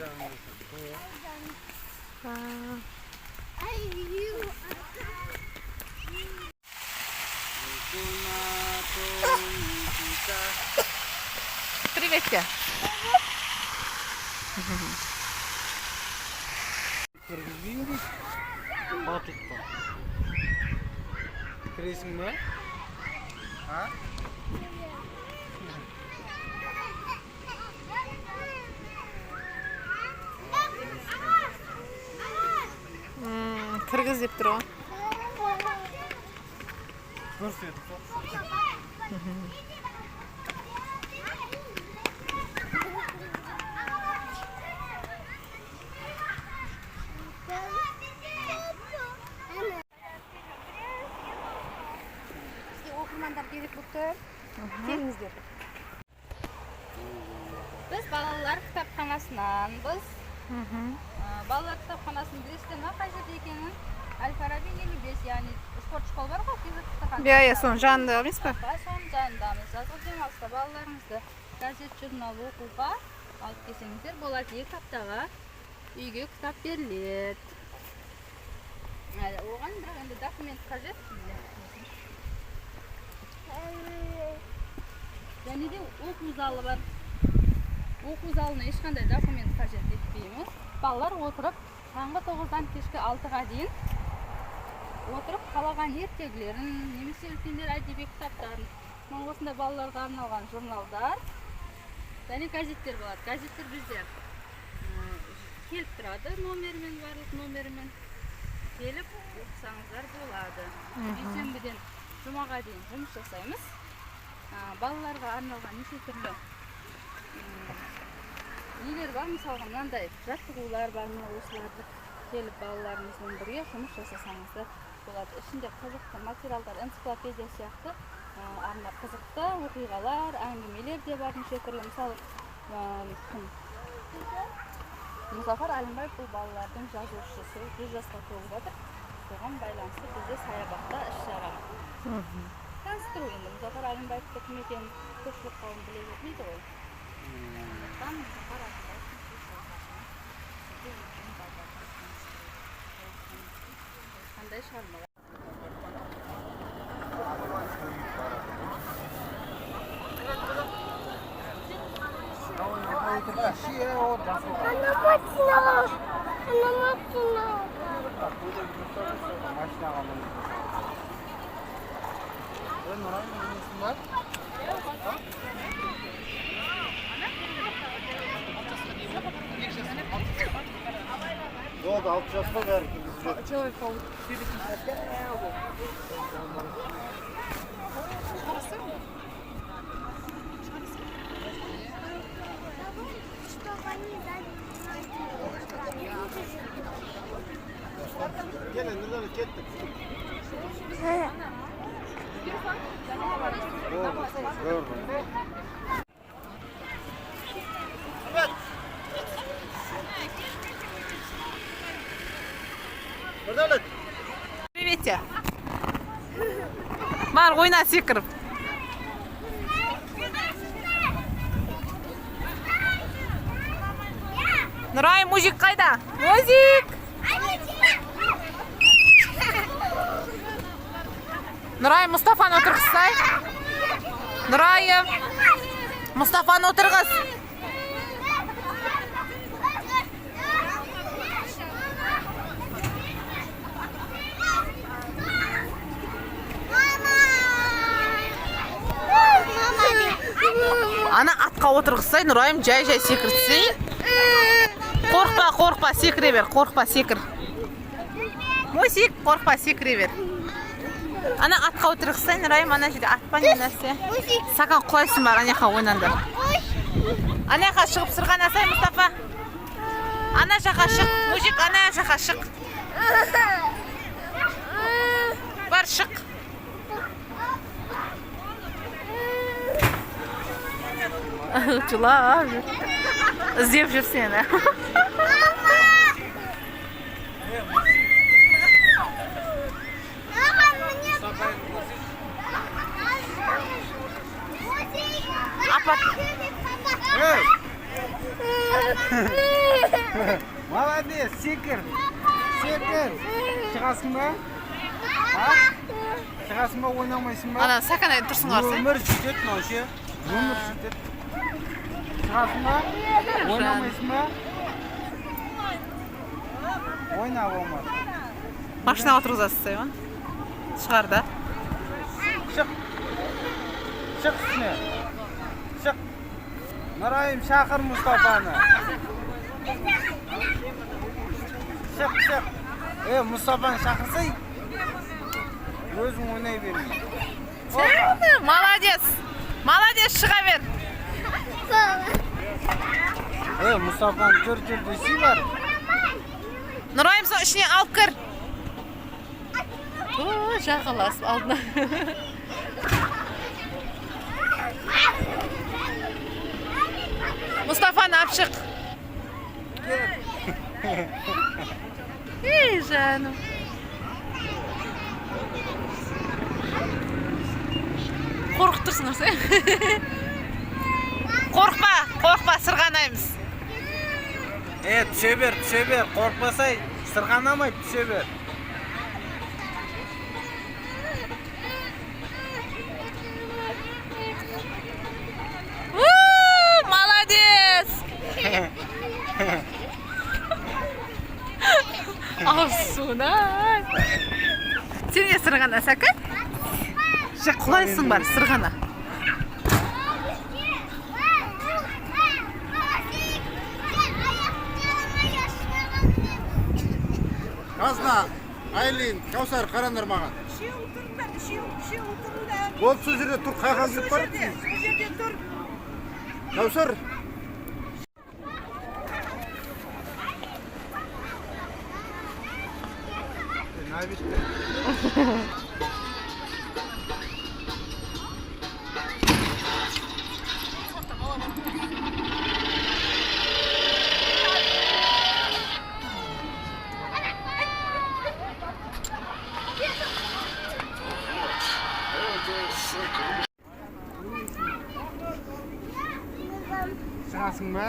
Привет тебе. Кіресің бе? Кыргыз деп тұр ғой. Оқырмандар керек болып тұр. Келіңіздер. Біз балалар кітапханасынанбыз. Балалар кітапханасының білесіздер ме қай жерде екенін? Әл-Фараби 55, яғни спорт школ бар ғой, кезек кітапханасы. Иә, соның жанында емес па? Соның жанындамыз. Жазғы демалыста балаларыңызды газет, журнал оқуға алып келсеңіздер болады. 2 аптаға үйге кітап беріледі. Оған бірақ енді документ қажет. Және де оқу залы бар. Оқу залына ешқандай документ қажет етпейміз. Балалар отырып, таңғы 9-дан кешкі 6-ға дейін отырып, қалаған ертегілерін, немесе үлкендер әдеби кітаптарын, осындай балаларға арналған журналдар, және газеттер болады. Газеттер бізде келіп тұрады, номермен, барлық номермен келіп оқысаңыздар болады. Дүйсенбіден жұмаға дейін жұмыс жасаймыз. Балаларға арналған неше түрлі нелер бар, мысалға мынандай жаттығулар бар, осыларды келіп балаларыңызбен бірге жұмыс жасасаңыздар болады. Ішінде қызықты материалдар, энциклопедия сияқты арнап қызықты оқиғалар, әңгімелер де бар, неше түрлі. Мысалы, Мұзафар Әлімбаев бұл балалардың жазушысы, 100 жасқа толып отыр. Соған байланысты бізде саябақта іс-шара таныстыру. Енді Мұзафар Әлімбаевты кім екенін көпшілік қауым біле бермейді ғой. Қандай шығармалар? Oldu 6 yaşta ver. Gelin nereden gittik? Привет тебе. Бар, ойна секіріп. Нұрай, мужик қайда? Музик! Нұрай, Мұстафаны отырғызсай. Нұрайым, Мұстафаны отырғыз. Ана атқа отырғызсай, Нұрайым жай-жай секіртсей. Қорқпа, секіре бер, қорқпа, секір. Мусик, қорқпа, секіре бер. Ана атқа отырғызсай, Нұрайым, ана жерде атпа не нәрсе. Саған құлайсың бар, аняқа ойнандар. Аняқа шығып сырғанасай, Мұстафа. Ана жаққа шық, мужик, ана жаққа шық. Бар, шық. Жылап жүр. Іздеп жүр сені. Апа. Әне, секір. Секір. Шығасың ба? Шығасың ба, ойнамайсың ба? Ана сакан айтып тұрсың қарсы. Өмір жетеді мынау ше. Өмір жетеді. Шығасың ба? Ойнамайсың ба? Ойна болмады. Машинаға отырғызасыз ма? Шығар да. Шық. Шық үстіне. Шық. Нұрайым, шақыр Мұстафаны. Шық, шық. Мұстафаны шақырсай. Өзің ойнай берме. Молодец. Молодец, шыға бер. Мұстафаны жүр десей бар. Нұрайым, соң ішіне алып кір. Жағыласып алдына. Мұстафаны алып шық. Ей, жаным. Қорқып тұрсыңдар сен. Қорқпа, сырғанаймыз. Түсе бер, қорқпасай, сырғанамай түсе бер. Молодец! Алсунай! Сен не сырғана, сәкін? Құлайсың бар, сырғана. Қазна, Айлин, Каусар, қарандар маған. Үшеу тұрыңдар, үшеу тұрыңдар. Болып сол жерде тұр, қағаз деп бар. Сол жерде тұр. Каусар. Шығасың ба?